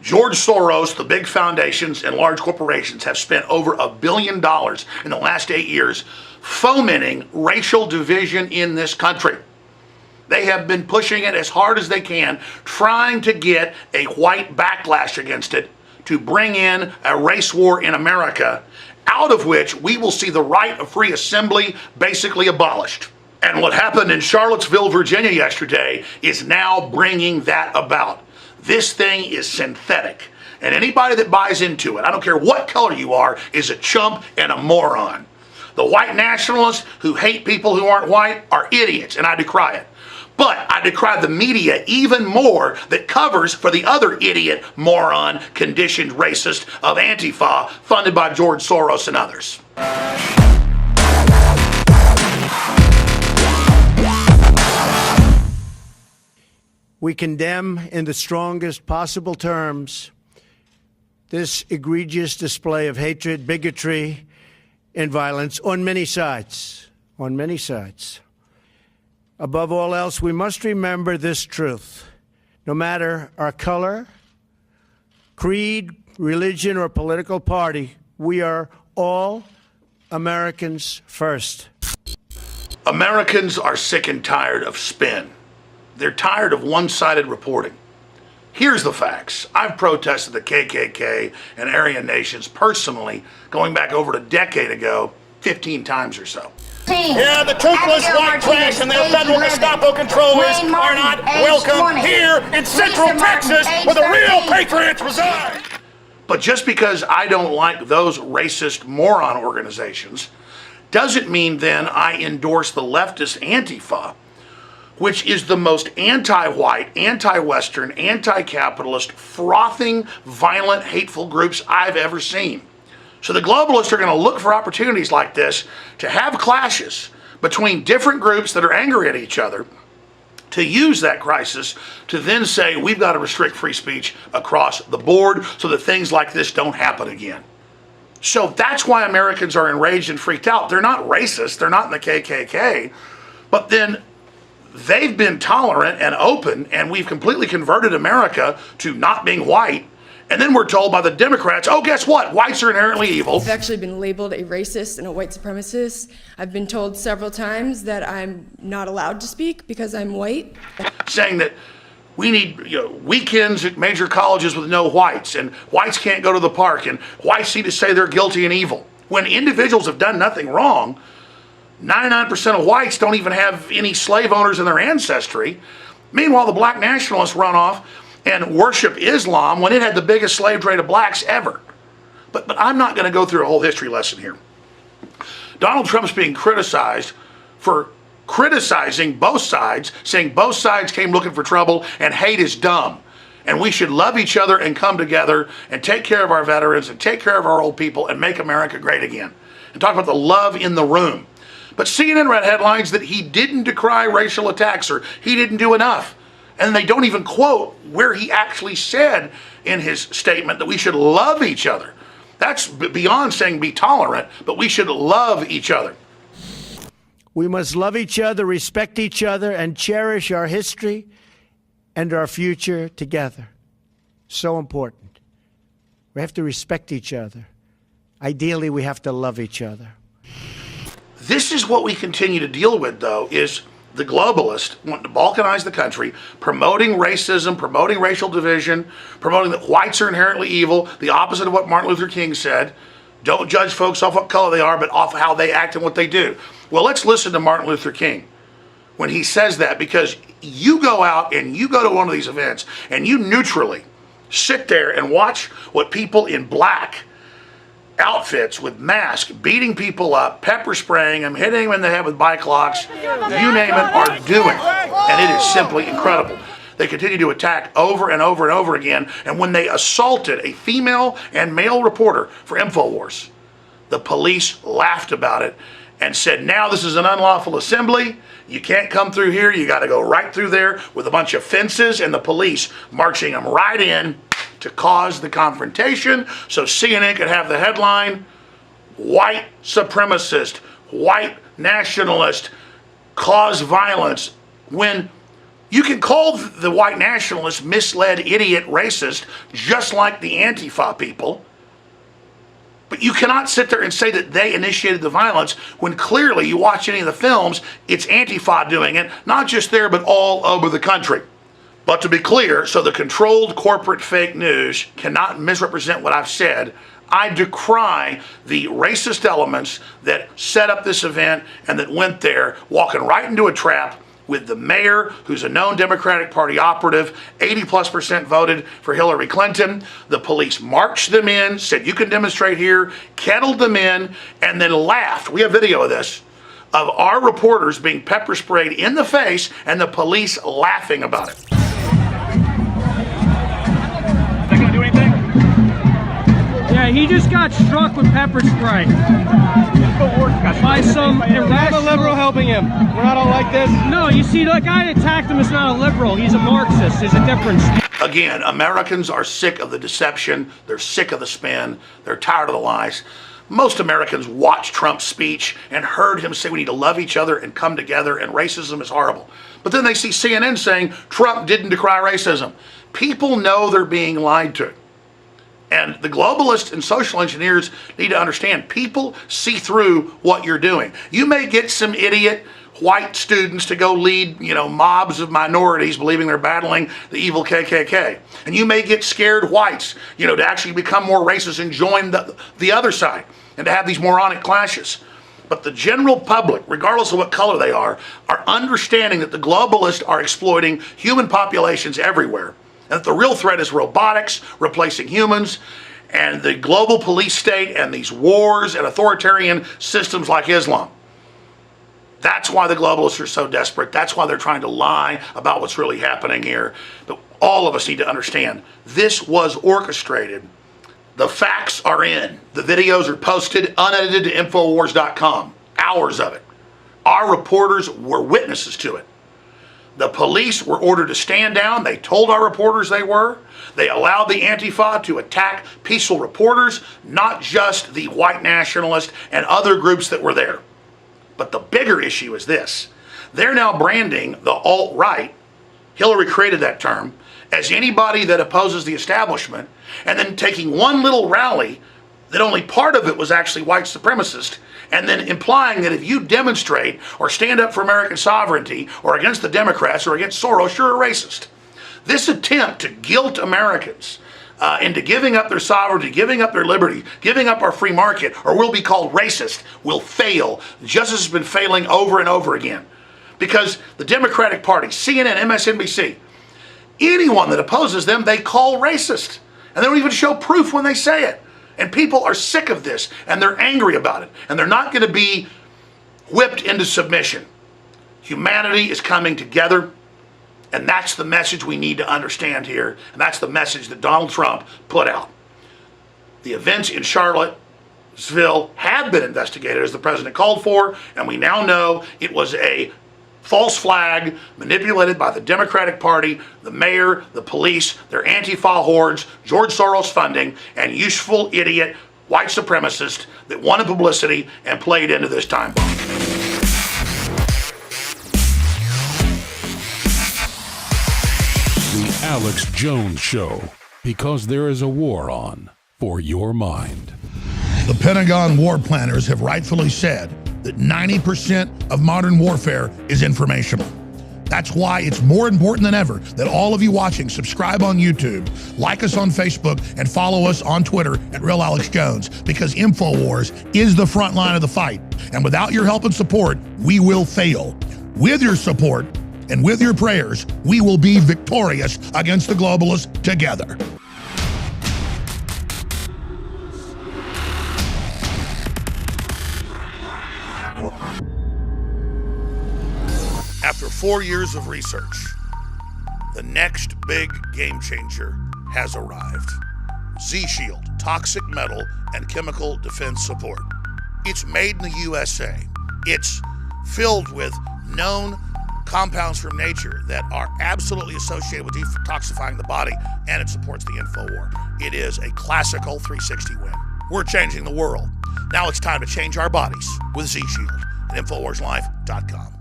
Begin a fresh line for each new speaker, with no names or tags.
George Soros, the big foundations and large corporations have spent over $1 billion in the last 8 years fomenting racial division in this country. They have been pushing it as hard as they can, trying to get a white backlash against it to bring in a race war in America, out of which we will see the right of free assembly basically abolished. And what happened in Charlottesville, Virginia yesterday is now bringing that about. This thing is synthetic. And anybody that buys into it, I don't care what color you are, is a chump and a moron. The white nationalists who hate people who aren't white are idiots, and I decry it. But I decry the media even more that covers for the other idiot, moron, conditioned racist of Antifa funded by George Soros and others.
We condemn in the strongest possible terms this egregious display of hatred, bigotry, and violence on many sides. On many sides. Above all else, we must remember this truth. No matter our color, creed, religion, or political party, we are all Americans first.
Americans are sick and tired of spin. They're tired of one-sided reporting. Here's the facts. I've protested the KKK and Aryan nations personally, going back over a decade ago, 15 times or so.
Yeah, the toothless white trash and their federal Gestapo controllers are not welcome here in Central Texas where the real patriots reside.
But just because I don't like those racist moron organizations doesn't mean then I endorse the leftist Antifa, which is the most anti-white, anti-Western, anti-capitalist, frothing, violent, hateful groups I've ever seen. So the globalists are going to look for opportunities like this to have clashes between different groups that are angry at each other, to use that crisis to then say we've got to restrict free speech across the board so that things like this don't happen again. So that's why Americans are enraged and freaked out. They're not racist, they're not in the KKK, but then they've been tolerant and open, and we've completely converted America to not being white. And then we're told by the Democrats, oh, guess what? Whites are inherently evil.
I've actually been labeled a racist and a white supremacist. I've been told several times that I'm not allowed to speak because I'm white.
Saying that we need weekends at major colleges with no whites, and whites can't go to the park, and whites need to say they're guilty and evil. When individuals have done nothing wrong, 99% of whites don't even have any slave owners in their ancestry. Meanwhile, the black nationalists run off and worship Islam when it had the biggest slave trade of blacks ever. But I'm not going to go through a whole history lesson here. Donald Trump's being criticized for criticizing both sides, saying both sides came looking for trouble and hate is dumb. And we should love each other and come together and take care of our veterans and take care of our old people and make America great again. And talk about the love in the room. But CNN read headlines that he didn't decry racial attacks or he didn't do enough. And they don't even quote where he actually said in his statement that we should love each other. That's beyond saying be tolerant, but we should love each other.
We must love each other, respect each other, and cherish our history and our future together. So important. We have to respect each other. Ideally, we have to love each other.
This is what we continue to deal with, though, is the globalists wanting to balkanize the country, promoting racism, promoting racial division, promoting that whites are inherently evil, the opposite of what Martin Luther King said. Don't judge folks off what color they are, but off how they act and what they do. Well, let's listen to Martin Luther King when he says that, because you go out and you go to one of these events and you neutrally sit there and watch what people in black outfits with masks beating people up, pepper spraying them, hitting them in the head with bike locks, you name it, are doing. And it is simply incredible. They continue to attack over and over and over again. And when they assaulted a female and male reporter for InfoWars, the police laughed about it and said, now this is an unlawful assembly. You can't come through here. You got to go right through there with a bunch of fences and the police marching them right in to cause the confrontation so CNN could have the headline, white supremacist, white nationalist, cause violence, when You can call the white nationalists misled, idiot, racist, just like the Antifa people. But you cannot sit there and say that they initiated the violence when clearly you watch any of the films, it's Antifa doing it, not just there, but all over the country. But to be clear, so the controlled corporate fake news cannot misrepresent what I've said, I decry the racist elements that set up this event and that went there, walking right into a trap with the mayor, who's a known Democratic Party operative, 80+% voted for Hillary Clinton. The police marched them in, said you can demonstrate here, kettled them in, and then laughed. We have video of this, of our reporters being pepper sprayed in the face and the police laughing about it.
Yeah, he just got struck with pepper spray by some irrational...
I'm a liberal helping him. We're not all like this.
No, you see, the guy that attacked him is not a liberal. He's a Marxist. There's a difference.
Again, Americans are sick of the deception. They're sick of the spin. They're tired of the lies. Most Americans watched Trump's speech and heard him say we need to love each other and come together and racism is horrible. But then they see CNN saying Trump didn't decry racism. People know they're being lied to. And the globalists and social engineers need to understand people see through what you're doing. You may get some idiot white students to go lead, mobs of minorities believing they're battling the evil KKK. And you may get scared whites, to actually become more racist and join the other side and to have these moronic clashes. But the general public, regardless of what color they are understanding that the globalists are exploiting human populations everywhere. And that the real threat is robotics replacing humans and the global police state and these wars and authoritarian systems like Islam. That's why the globalists are so desperate. That's why they're trying to lie about what's really happening here. But all of us need to understand this was orchestrated. The facts are in. The videos are posted unedited to Infowars.com. Hours of it. Our reporters were witnesses to it. The police were ordered to stand down. They told our reporters they were. They allowed the Antifa to attack peaceful reporters, not just the white nationalists and other groups that were there. But the bigger issue is this. They're now branding the alt-right, Hillary created that term, as anybody that opposes the establishment, and then taking one little rally that only part of it was actually white supremacist, and then implying that if you demonstrate or stand up for American sovereignty or against the Democrats or against Soros, you're a racist. This attempt to guilt Americans into giving up their sovereignty, giving up their liberty, giving up our free market, or we'll be called racist, will fail, just as it's been failing over and over again. Because the Democratic Party, CNN, MSNBC, anyone that opposes them, they call racist. And they don't even show proof when they say it. And people are sick of this, and they're angry about it, and they're not going to be whipped into submission. Humanity is coming together, and that's the message we need to understand here, and that's the message that Donald Trump put out. The events in Charlottesville have been investigated as the president called for, and we now know it was a false flag manipulated by the Democratic Party, the mayor, the police, their Antifa hordes, George Soros funding, and useful idiot white supremacists that wanted publicity and played into this time bomb.
The Alex Jones Show, because there is a war on for your mind.
The Pentagon war planners have rightfully said that 90% of modern warfare is informational. That's why it's more important than ever that all of you watching subscribe on YouTube, like us on Facebook, and follow us on Twitter at Real Alex Jones, because InfoWars is the front line of the fight. And without your help and support, we will fail. With your support and with your prayers, we will be victorious against the globalists together. After 4 years of research, the next big game changer has arrived. Z-Shield, toxic metal and chemical defense support. It's made in the USA. It's filled with known compounds from nature that are absolutely associated with detoxifying the body, and it supports the InfoWar. It is a classical 360 win. We're changing the world. Now it's time to change our bodies with Z-Shield at InfoWarsLife.com.